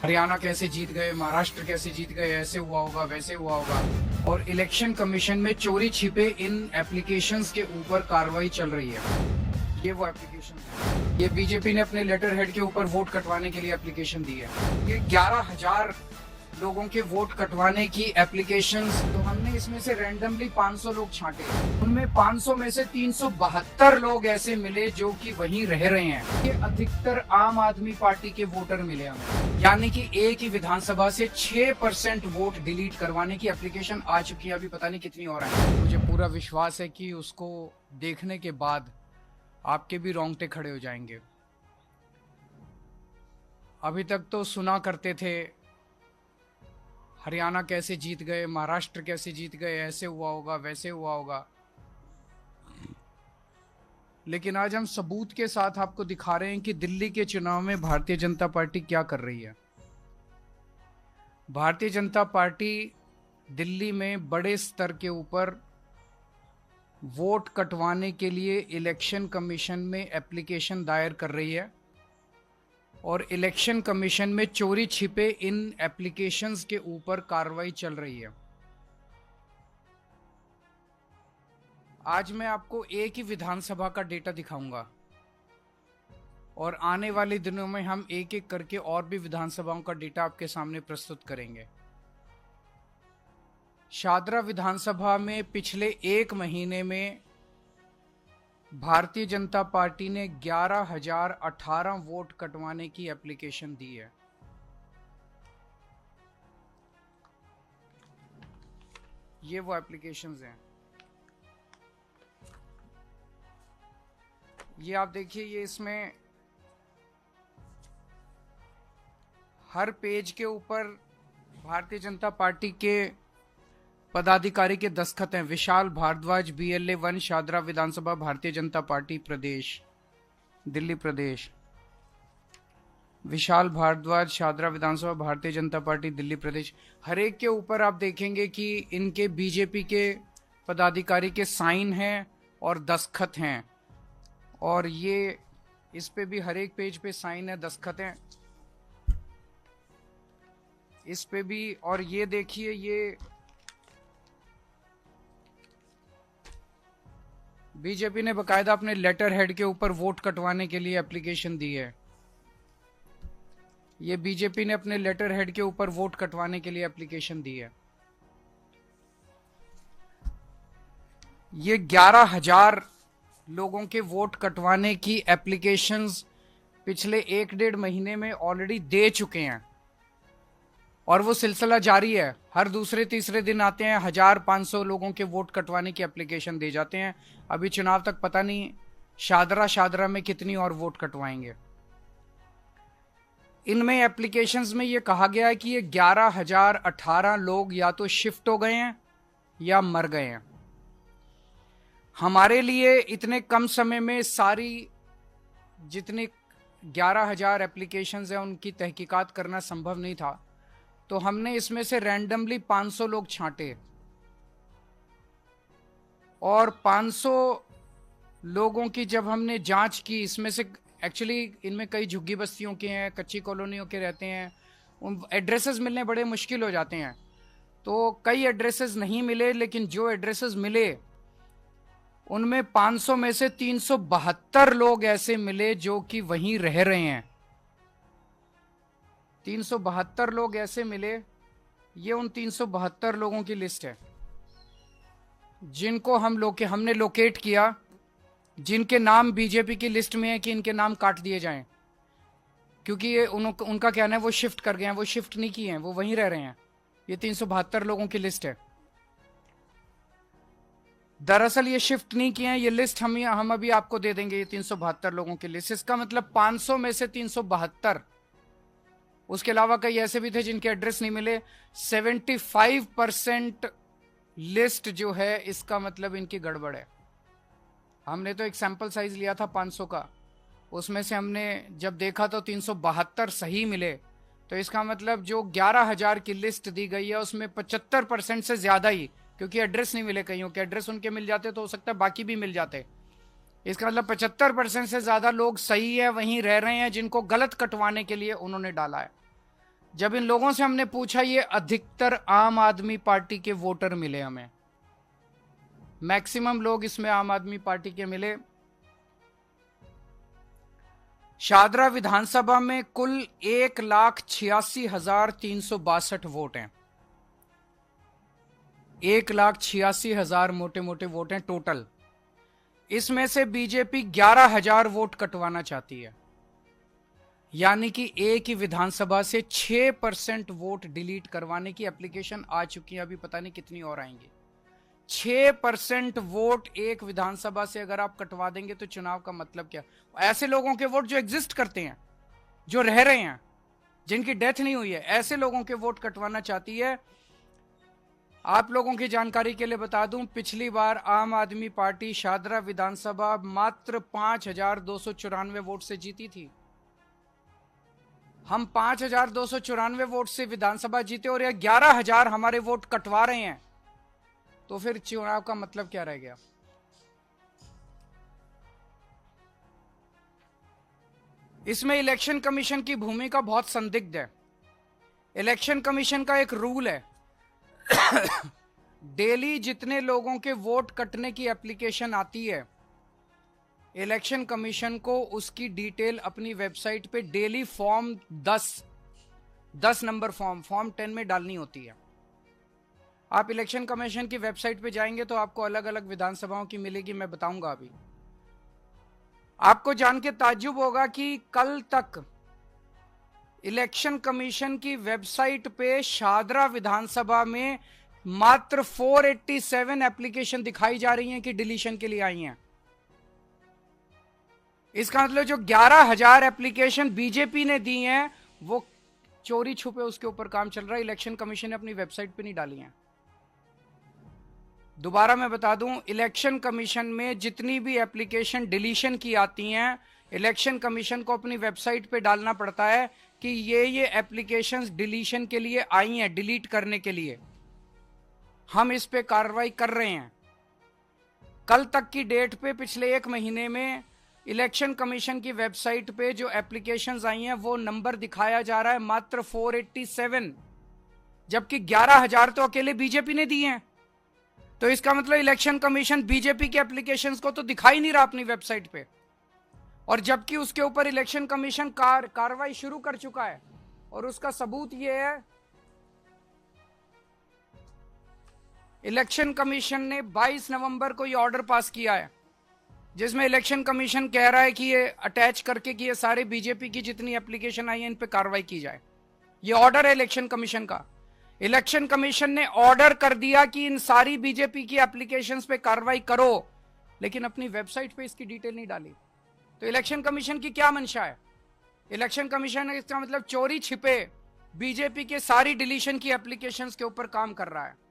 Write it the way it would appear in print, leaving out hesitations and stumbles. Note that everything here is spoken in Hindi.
हरियाणा कैसे जीत गए, महाराष्ट्र कैसे जीत गए, ऐसे हुआ होगा वैसे हुआ होगा। और इलेक्शन कमीशन में चोरी छिपे इन एप्लीकेशंस के ऊपर कार्रवाई चल रही है। ये वो एप्लीकेशन है। ये बीजेपी ने अपने लेटर हेड के ऊपर वोट कटवाने के लिए एप्लीकेशन दी है। ये 11,000 लोगों के वोट कटवाने की एप्लीकेशंस, तो हमने इसमें से रैंडमली 500 लोग छांटे। उनमें 500 में से 372 लोग ऐसे मिले जो कि वहीं रह रहे हैं। ये अधिकतर आम आदमी पार्टी के वोटर मिले हमें, यानी कि एक ही विधानसभा से 6% वोट डिलीट करवाने की एप्लीकेशन आ चुकी है। अभी पता नहीं कितनी और है। मुझे पूरा विश्वास है कि उसको देखने के बाद आपके भी रोंगटे खड़े हो जाएंगे। अभी तक तो सुना करते थे हरियाणा कैसे जीत गए, महाराष्ट्र कैसे जीत गए, ऐसे हुआ होगा वैसे हुआ होगा। लेकिन आज हम सबूत के साथ आपको दिखा रहे हैं कि दिल्ली के चुनाव में भारतीय जनता पार्टी क्या कर रही है। भारतीय जनता पार्टी दिल्ली में बड़े स्तर के ऊपर वोट कटवाने के लिए इलेक्शन कमीशन में एप्लीकेशन दायर कर रही है और इलेक्शन कमीशन में चोरी छिपे इन एप्लीकेशंस के ऊपर कार्रवाई चल रही है। आज मैं आपको एक ही विधानसभा का डेटा दिखाऊंगा और आने वाले दिनों में हम एक एक करके और भी विधानसभाओं का डेटा आपके सामने प्रस्तुत करेंगे। शादरा विधानसभा में पिछले एक महीने में भारतीय जनता पार्टी ने 11,018 वोट कटवाने की एप्लीकेशन दी है। ये वो एप्लीकेशंस हैं। ये आप देखिए, ये इसमें हर पेज के ऊपर भारतीय जनता पार्टी के पदाधिकारी के दस्तखत हैं। विशाल भारद्वाज, BLA 1, शादरा विधानसभा, भारतीय जनता पार्टी प्रदेश, दिल्ली प्रदेश। विशाल भारद्वाज, शादरा विधानसभा, भारतीय जनता पार्टी, दिल्ली प्रदेश। हर एक के ऊपर आप देखेंगे कि इनके बीजेपी के पदाधिकारी के साइन हैं और दस्तखत हैं। और ये इस पे भी हर एक पेज पे साइन है, दस्तखत हैं इस पे भी। और ये देखिए, ये बीजेपी ने बकायदा अपने लेटर हेड के ऊपर वोट कटवाने के लिए एप्लीकेशन दी है। ये बीजेपी ने अपने लेटर हेड के ऊपर वोट कटवाने के लिए एप्लीकेशन दी है। ये 11,000 लोगों के वोट कटवाने की एप्लीकेशंस पिछले 1-1.5 महीने में ऑलरेडी दे चुके हैं और वो सिलसिला जारी है। हर दूसरे तीसरे दिन आते हैं, 1,500 लोगों के वोट कटवाने की एप्लीकेशन दे जाते हैं। अभी चुनाव तक पता नहीं शादरा में कितनी और वोट कटवाएंगे। इनमें एप्लीकेशंस में ये कहा गया है कि ये 11,018 लोग या तो शिफ्ट हो गए हैं या मर गए हैं। हमारे लिए इतने कम समय में सारी जितनी 11,000 एप्लीकेशंस हैं उनकी तहकीकात करना संभव नहीं था, तो हमने इसमें से रैंडमली 500 लोग छांटे और 500 लोगों की जब हमने जांच की, इसमें से एक्चुअली इनमें कई झुग्गी बस्तियों के हैं, कच्ची कॉलोनियों के रहते हैं, उन एड्रेसेस मिलने बड़े मुश्किल हो जाते हैं। तो कई एड्रेसेस नहीं मिले, लेकिन जो एड्रेसेस मिले उनमें 500 में से 372 लोग ऐसे मिले जो कि वहीं रह रहे हैं। 372 लोग ऐसे मिले। ये उन 372 लोगों की लिस्ट है जिनको हमने लोकेट किया, जिनके नाम बीजेपी की लिस्ट में है कि इनके नाम काट दिए जाएं, क्योंकि ये उनका कहना है वो शिफ्ट कर गए हैं। वो शिफ्ट नहीं किए हैं, वो वहीं रह रहे हैं। ये 372 लोगों की लिस्ट है। दरअसल ये शिफ्ट नहीं किए हैं। ये लिस्ट हम अभी आपको दे देंगे, ये 372 लोगों की लिस्ट। इसका मतलब 500 में से 372। उसके अलावा कई ऐसे भी थे जिनके एड्रेस नहीं मिले। 75% लिस्ट जो है, इसका मतलब इनकी गड़बड़ है। हमने तो एक सैंपल साइज लिया था 500 का, उसमें से हमने जब देखा तो 372 सही मिले। तो इसका मतलब जो 11,000 की लिस्ट दी गई है उसमें 75% से ज्यादा ही, क्योंकि एड्रेस नहीं मिले, कईयों के एड्रेस उनके मिल जाते तो हो सकता है बाकी भी मिल जाते। इसका मतलब 75% से ज्यादा लोग सही है, वहीं रह रहे हैं, जिनको गलत कटवाने के लिए उन्होंने डाला है। जब इन लोगों से हमने पूछा, ये अधिकतर आम आदमी पार्टी के वोटर मिले हमें, मैक्सिमम लोग इसमें आम आदमी पार्टी के मिले। शादरा विधानसभा में कुल 1,86,362 वोट हैं। 1,86,000 मोटे मोटे वोट हैं टोटल। इसमें से बीजेपी 11,000 वोट कटवाना चाहती है, यानी कि एक ही विधानसभा से 6% वोट डिलीट करवाने की एप्लीकेशन आ चुकी है। अभी पता नहीं कितनी और आएंगी। 6% वोट एक विधानसभा से अगर आप कटवा देंगे तो चुनाव का मतलब क्या? ऐसे लोगों के वोट जो एग्जिस्ट करते हैं, जो रह रहे हैं, जिनकी डेथ नहीं हुई है, ऐसे लोगों के वोट कटवाना चाहती है। आप लोगों की जानकारी के लिए बता दूं, पिछली बार आम आदमी पार्टी शादरा विधानसभा मात्र 5,294 वोट से जीती थी। हम 5,294 वोट से विधानसभा जीते और ये 11,000 हमारे वोट कटवा रहे हैं, तो फिर चुनाव का मतलब क्या रह गया? इसमें इलेक्शन कमीशन की भूमिका बहुत संदिग्ध है। इलेक्शन कमीशन का एक रूल है, डेली जितने लोगों के वोट कटने की एप्लीकेशन आती है, इलेक्शन कमीशन को उसकी डिटेल अपनी वेबसाइट पे डेली फॉर्म 10 नंबर फॉर्म 10 में डालनी होती है। आप इलेक्शन कमीशन की वेबसाइट पे जाएंगे तो आपको अलग अलग विधानसभाओं की मिलेगी, मैं बताऊंगा अभी। आपको जान के ताज्जुब होगा कि कल तक इलेक्शन कमीशन की वेबसाइट पे शादरा विधानसभा में मात्र 487 एप्लीकेशन दिखाई जा रही हैं कि डिलीशन के लिए आई हैं। इसका मतलब जो 11,000 एप्लीकेशन बीजेपी ने दी हैं वो चोरी छुपे उसके ऊपर काम चल रहा है, इलेक्शन कमीशन ने अपनी वेबसाइट पे नहीं डाली हैं। दोबारा मैं बता दूं, इलेक्शन कमीशन में जितनी भी एप्लीकेशन डिलीशन की आती हैं, इलेक्शन कमीशन को अपनी वेबसाइट पे डालना पड़ता है कि ये एप्लीकेशंस डिलीशन के लिए आई हैं, डिलीट करने के लिए हम इस पे कार्रवाई कर रहे हैं। कल तक की डेट पे पिछले 1 महीने में इलेक्शन कमीशन की वेबसाइट पे जो एप्लीकेशंस आई हैं वो नंबर दिखाया जा रहा है मात्र 487, जबकि 11,000 तो अकेले बीजेपी ने दिए हैं। तो इसका मतलब इलेक्शन कमीशन बीजेपी के एप्लीकेशंस को तो दिखा ही नहीं रहा अपनी वेबसाइट पे, और जबकि उसके ऊपर इलेक्शन कमीशन कार्रवाई शुरू कर चुका है। और उसका सबूत यह है, इलेक्शन कमीशन ने 22 नवंबर को ये ऑर्डर पास किया है, जिसमें इलेक्शन कमीशन कह रहा है कि ये अटैच करके कि ये सारे बीजेपी की जितनी एप्लीकेशन आई है इन पे कार्रवाई की जाए। ये ऑर्डर है इलेक्शन कमीशन का। इलेक्शन कमीशन ने ऑर्डर कर दिया कि इन सारी बीजेपी की एप्लीकेशंस पे कार्रवाई करो, लेकिन अपनी वेबसाइट पे इसकी डिटेल नहीं डाली। तो इलेक्शन कमीशन की क्या मंशा है? इलेक्शन कमीशन इसका मतलब चोरी छिपे बीजेपी के सारी डिलीशन की एप्लीकेशंस के ऊपर काम कर रहा है।